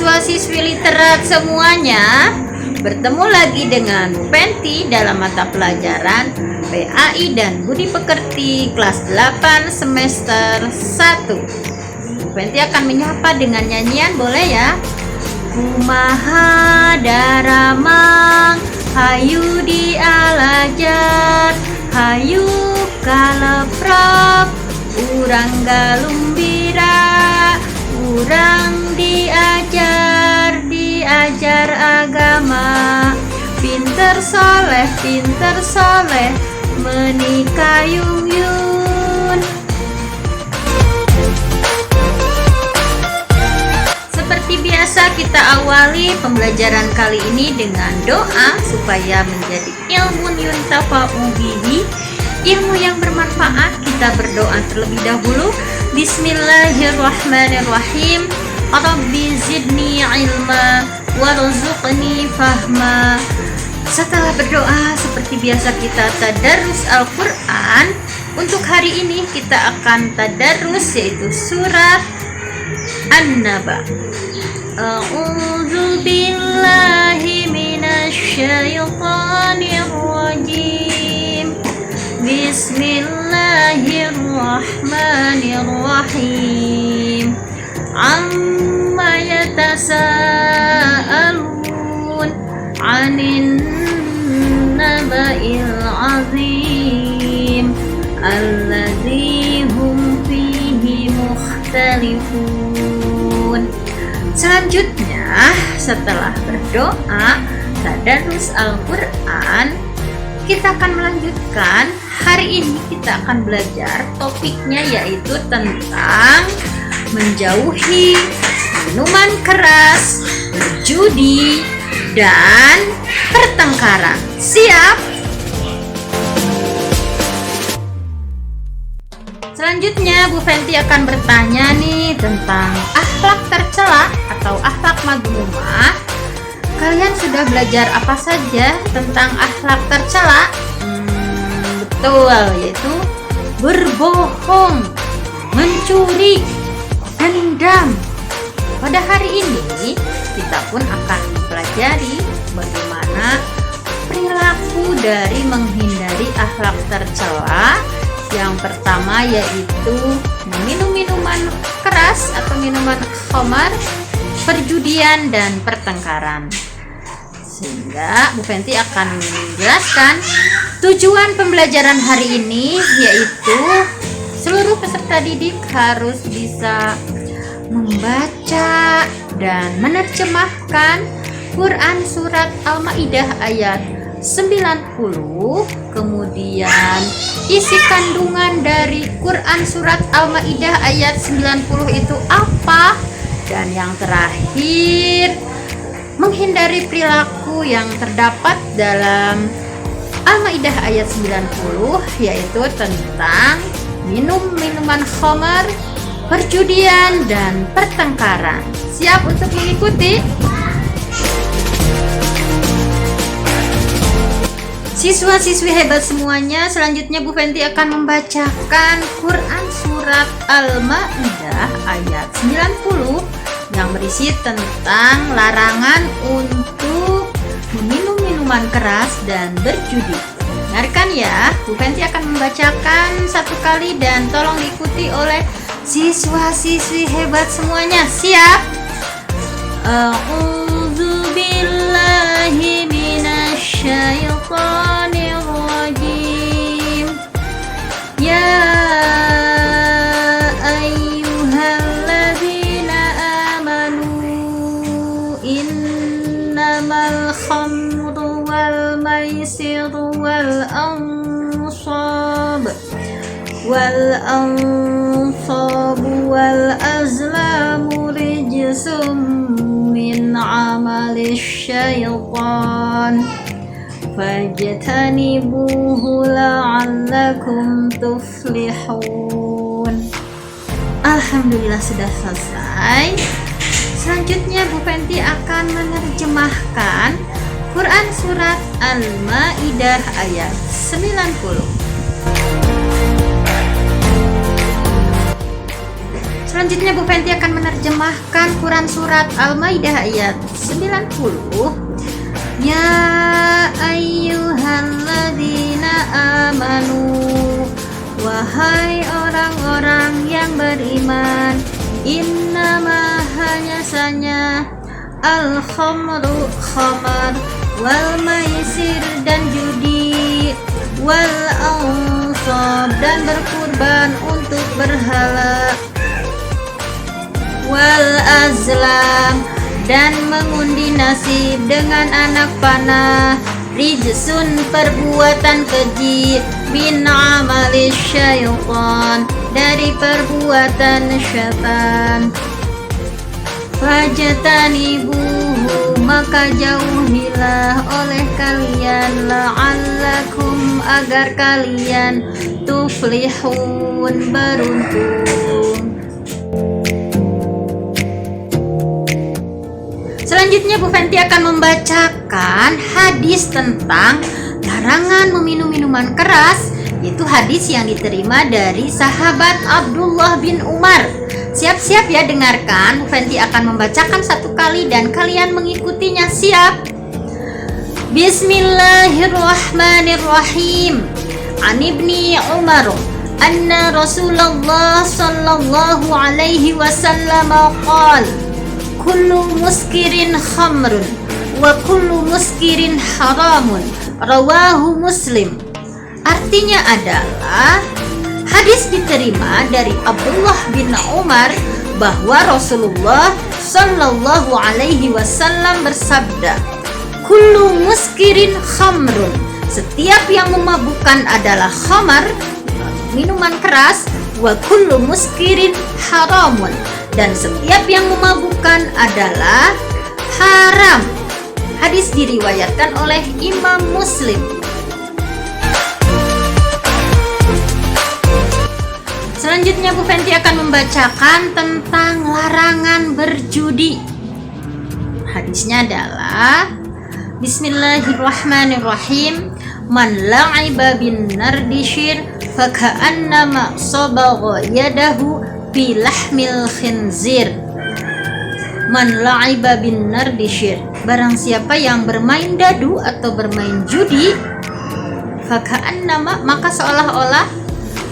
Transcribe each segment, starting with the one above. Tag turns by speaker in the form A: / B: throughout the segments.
A: Siswa-siswi literat semuanya, bertemu lagi dengan Bu Penti dalam mata pelajaran PAI dan Budi Pekerti kelas 8 semester 1. Bu Penti akan menyapa dengan nyanyian, boleh ya? Kumaha daramang hayu dialajar, hayu kaleprap urang galumbira, urang diajar agama, pinter soleh menikah yung. Seperti biasa, kita awali pembelajaran kali ini dengan doa supaya menjadi ilmu yuntafa'u bihi, ilmu yang bermanfaat. Kita berdoa terlebih dahulu. Bismillahirrahmanirrahim. Rabbi zidni ilma warzuqni fahma. Setelah berdoa, seperti biasa kita tadarus Al-Quran. Untuk hari ini kita akan tadarus yaitu surat An-Naba. A'udzu billahi minasyaitonir rajim. Bismillahirrahmanirrahim. Amma yatasaalun 'anin naba'il 'azim alladzi hum fihi mukhtalifun. Selanjutnya, setelah berdoa tadarus Al-Quran, kita akan melanjutkan. Hari ini kita akan belajar topiknya yaitu tentang menjauhi minuman keras, judi, dan pertengkaran. Siap? Selanjutnya Bu Fenti akan bertanya nih tentang akhlak tercela atau akhlak madmumah. Kalian sudah belajar apa saja tentang akhlak tercela? Betul, yaitu berbohong, mencuri, dendam. Pada hari ini kita pun akan mempelajari bagaimana perilaku dari menghindari akhlak tercela. Yang pertama yaitu meminum minuman keras atau minuman khamar, perjudian, dan pertengkaran. Sehingga Bu Fenti akan menjelaskan tujuan pembelajaran hari ini, yaitu seluruh peserta didik harus bisa membaca dan menerjemahkan Quran surat Al-Maidah ayat 90, kemudian isi kandungan dari Quran surat Al-Maidah ayat 90 itu apa, dan yang terakhir menghindari perilaku yang terdapat dalam Al-Maidah ayat 90, yaitu tentang minum minuman khamar, perjudian, dan pertengkaran. Siap untuk mengikuti? Siswa-siswi hebat semuanya, selanjutnya Bu Fenti akan membacakan Quran surat Al-Maidah ayat 90 yang berisi tentang larangan untuk meminum minuman keras dan berjudi. Dengarkan ya, Bu Fenti akan membacakan satu kali dan tolong diikuti oleh siswa-siswi hebat semuanya. Siap? A'udzu billahi minasyaitonir rajim. Ya ayyuhalladzina amanu innamal khamru wal maisiru wal ansab wal azlamu rijsum min amali syaitan fajtanibuhu la'allakum tuflihun. Alhamdulillah sudah selesai. Selanjutnya Bu Fenti akan menerjemahkan Quran surat Al-Maidah ayat 90. Selanjutnya Bu Fenty akan menerjemahkan Quran surat Al-Maidah ayat 90. Ya ayyuhalladzina amanu, wahai orang-orang yang beriman, innama hanya saja al-khamru khamar, wal maisir dan judi, wal ansab dan berkurban untuk berhala, wal azlam dan mengundi nasib dengan anak panah, rijsun perbuatan keji, min amali syaitan dari perbuatan syaitan. Fajtanibuhu maka jauhilah oleh kalian, la'allakum agar kalian tuflihun beruntung. Selanjutnya Bu Fenty akan membacakan hadis tentang larangan meminum minuman keras, yaitu hadis yang diterima dari sahabat Abdullah bin Umar. Siap-siap ya dengarkan, Bu Fenty akan membacakan satu kali dan kalian mengikutinya. Siap? Bismillahirrahmanirrahim. An ibni Umar anna Rasulullah sallallahu alaihi wasallam qala kullu muskirin khamrun wa kullu muskirin haramun, rawahu Muslim. Artinya adalah hadis diterima dari Abdullah bin Umar bahwa Rasulullah sallallahu alaihi wasallam bersabda, kullu muskirin khamrun, setiap yang memabukkan adalah khamar, minuman keras, wa kullu muskirin haramun, dan setiap yang memabukkan adalah haram. Hadis diriwayatkan oleh Imam Muslim. Selanjutnya Bu Fenty akan membacakan tentang larangan berjudi. Hadisnya adalah Bismillahirrahmanirrahim. Man la'iba bin nardishir faka'annama sabagha yadahu fi lahmil khinzir. Man la'iba bin nardishir, barang siapa yang bermain dadu atau bermain judi, faka'annama maka seolah-olah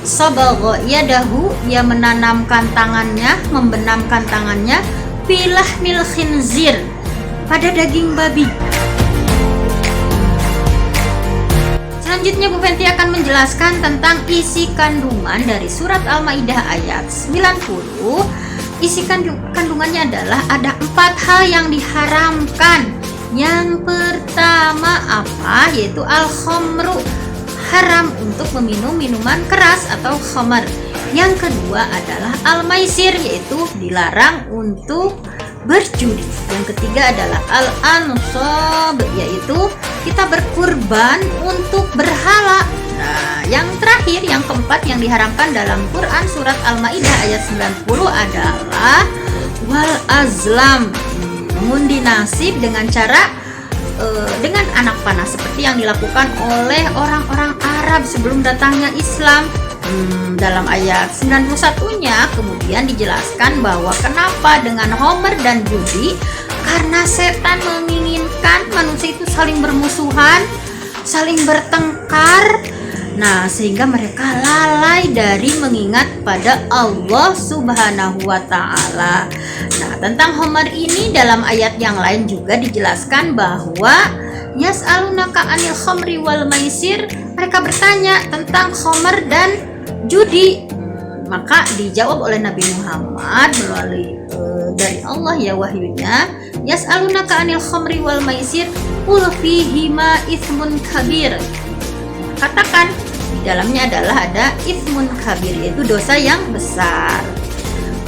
A: sabagha yadahu, ia menanamkan tangannya, membenamkan tangannya, fi lahmil khinzir, pada daging babi. Selanjutnya Bu Fenty akan menjelaskan tentang isi kandungan dari surat Al-Maidah ayat 90. Isi kandungannya adalah ada 4 hal yang diharamkan. Yang pertama apa? Yaitu al-khamru, haram untuk meminum minuman keras atau khamar. Yang kedua adalah al-maisir, yaitu dilarang untuk berjudi. Yang ketiga adalah al-ansab, yaitu kita berkurban untuk berhala. Nah, yang terakhir, yang keempat yang diharamkan dalam Quran surat Al-Maidah ayat 90 adalah wal azlam, mengundi nasib dengan cara dengan anak panah, seperti yang dilakukan oleh orang-orang Arab sebelum datangnya Islam. Dalam ayat 91-nya kemudian dijelaskan bahwa kenapa dengan homer dan judi, karena setan menginginkan manusia itu saling bermusuhan, saling bertengkar. Nah, sehingga mereka lalai dari mengingat pada Allah Subhanahu wa Ta'ala. Nah, tentang homer ini dalam ayat yang lain juga dijelaskan bahwa yas'alunaka 'anil khamri wal maisir, mereka bertanya tentang homer dan judi. Maka dijawab oleh Nabi Muhammad melalui dari Allah ya wahyunya, yas'alunaka 'anil khamri wal maisir qul fihima itsmun kabir. Katakan di dalamnya adalah ada itsmun kabir, yaitu dosa yang besar.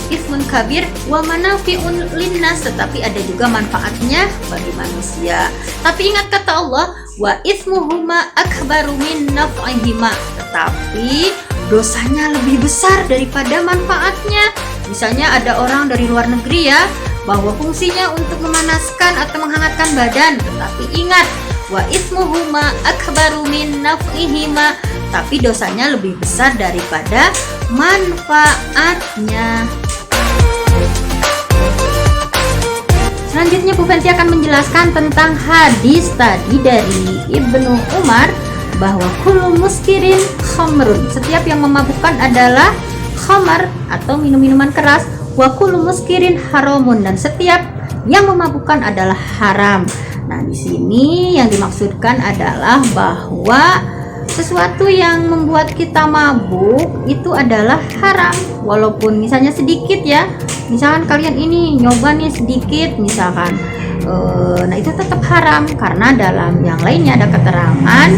A: Itsmun kabir wa manafi'un linnas, tetapi ada juga manfaatnya bagi manusia. Tapi ingat kata Allah, wa itsmuhuma akbaru min naf'ihima, tetapi dosanya lebih besar daripada manfaatnya. Misalnya ada orang dari luar negeri ya, bahwa fungsinya untuk memanaskan atau menghangatkan badan, tetapi ingat wa itsmuhuma akbaru min naf'ihima, tapi dosanya lebih besar daripada manfaatnya. Selanjutnya Bu Fenty akan menjelaskan tentang hadis tadi dari Ibnu Umar bahwa kullu muskirin khamrun, setiap yang memabukkan adalah khamar atau minum-minuman keras, wa kullu muskirin haramun, dan setiap yang memabukkan adalah haram. Nah, di sini yang dimaksudkan adalah bahwa sesuatu yang membuat kita mabuk itu adalah haram, walaupun misalnya sedikit ya. Misalkan kalian ini nyoba nih sedikit misalkan, nah itu tetap haram karena dalam yang lainnya ada keterangan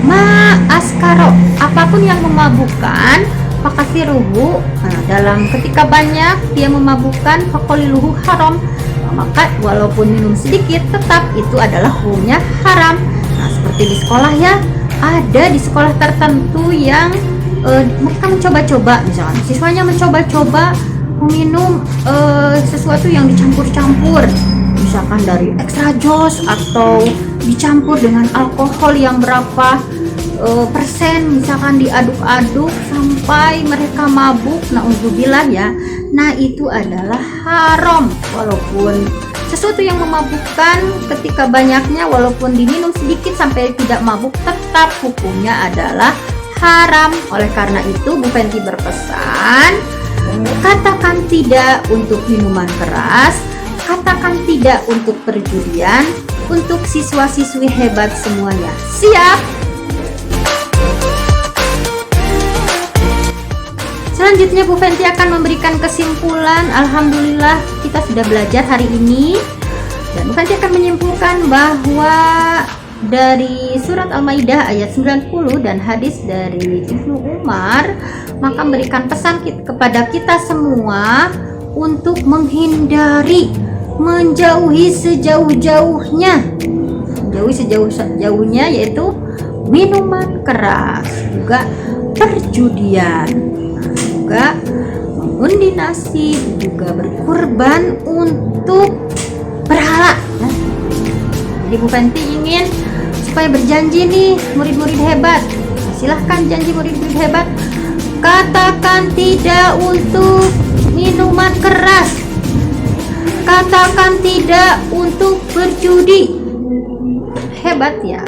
A: ma askaro, apapun yang memabukkan fakasiruhu, nah, dalam ketika banyak dia memabukkan fakoliluhu haram, maka walaupun minum sedikit tetap itu adalah hukumnya haram. Nah, seperti di sekolah ya, ada di sekolah tertentu yang mereka mencoba-coba, misalkan siswanya mencoba-coba meminum sesuatu yang dicampur-campur, misalkan dari extra jos atau dicampur dengan alkohol yang berapa persen, misalkan diaduk-aduk sampai mereka mabuk, na'udzubillah ya. Nah, itu adalah haram, walaupun sesuatu yang memabukkan ketika banyaknya, walaupun diminum sedikit sampai tidak mabuk, tetap hukumnya adalah haram. Oleh karena itu Bu Fenty berpesan, katakan tidak untuk minuman keras, katakan tidak untuk perjudian, untuk siswa-siswi hebat semuanya. Siap? Selanjutnya Bu Fenty akan memberikan kesimpulan. Alhamdulillah kita sudah belajar hari ini, dan Bu Fenty akan menyimpulkan bahwa dari surat Al-Maidah ayat 90 dan hadis dari Ibnu Umar, maka memberikan pesan kepada kita semua untuk menghindari, menjauhi sejauh-jauhnya, yaitu minuman keras, juga perjudian, juga mengundi nasib, juga berkurban untuk berhala ya. Jadi Bu Fenty ingin supaya berjanji nih murid-murid hebat. Silahkan janji murid-murid hebat, katakan tidak untuk minuman keras, katakan tidak untuk berjudi. Hebat ya.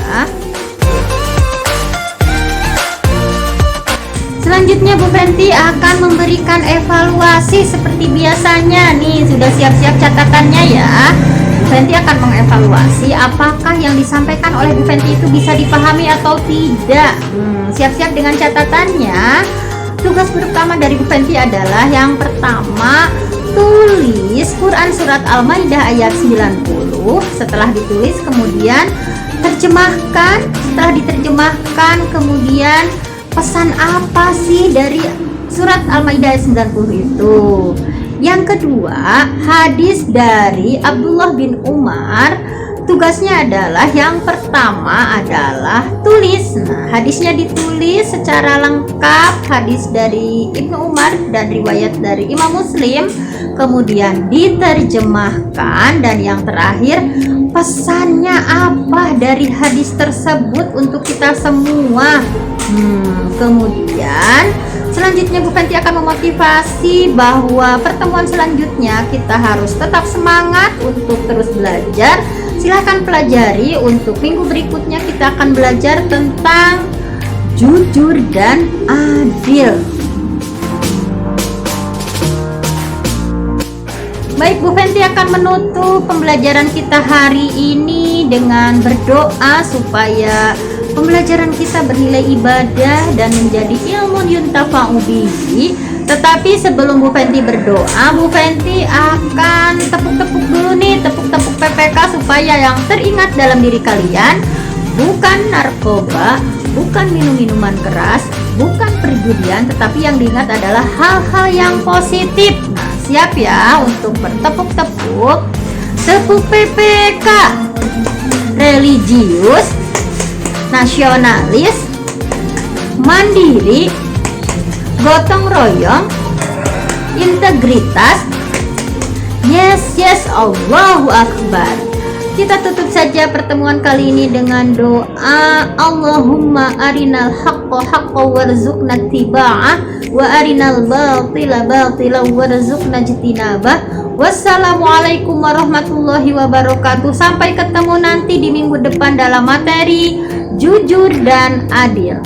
A: Selanjutnya Bu Fenty akan memberikan evaluasi seperti biasanya nih. Sudah siap-siap catatannya ya. Bu Fenty akan mengevaluasi apakah yang disampaikan oleh Bu Fenty itu bisa dipahami atau tidak. Siap-siap dengan catatannya. Tugas pertama dari Bu Fenty adalah yang pertama, tulis Quran surat Al-Maidah ayat 90. Setelah ditulis kemudian terjemahkan. Setelah diterjemahkan kemudian pesan apa sih dari surat Al-Maidah ayat 90 itu. Yang kedua, hadis dari Abdullah bin Umar. Tugasnya adalah yang pertama adalah tulis. Nah, hadisnya ditulis secara lengkap, hadis dari Ibnu Umar dan riwayat dari Imam Muslim, kemudian diterjemahkan, dan yang terakhir pesannya apa dari hadis tersebut untuk kita semua. Kemudian selanjutnya Bu Fenty akan memotivasi bahwa pertemuan selanjutnya kita harus tetap semangat untuk terus belajar. Silahkan pelajari. Untuk minggu berikutnya kita akan belajar tentang jujur dan adil. Baik, Bu Fenty akan menutup pembelajaran kita hari ini dengan berdoa supaya pembelajaran kita bernilai ibadah dan menjadi ilmu yuntafa'u bihi. Tetapi sebelum Bu Fenty berdoa, Bu Fenty akan tepuk-tepuk dulu nih, tepuk-tepuk PPK supaya yang teringat dalam diri kalian bukan narkoba, bukan minum-minuman keras, bukan perjudian, tetapi yang diingat adalah hal-hal yang positif. Nah, siap ya untuk bertepuk-tepuk. Tepuk PPK. Religius, nasionalis, mandiri, gotong royong, integritas. Yes, Allahu Akbar. Kita tutup saja pertemuan kali ini dengan doa. Allahumma arinal haqqa haqqa warzuqna tiba'ah, wa arinal batila batila warzuqna jtinabah, Wassalamualaikum warahmatullahi wabarakatuh. Sampai ketemu nanti di minggu depan dalam materi jujur dan adil.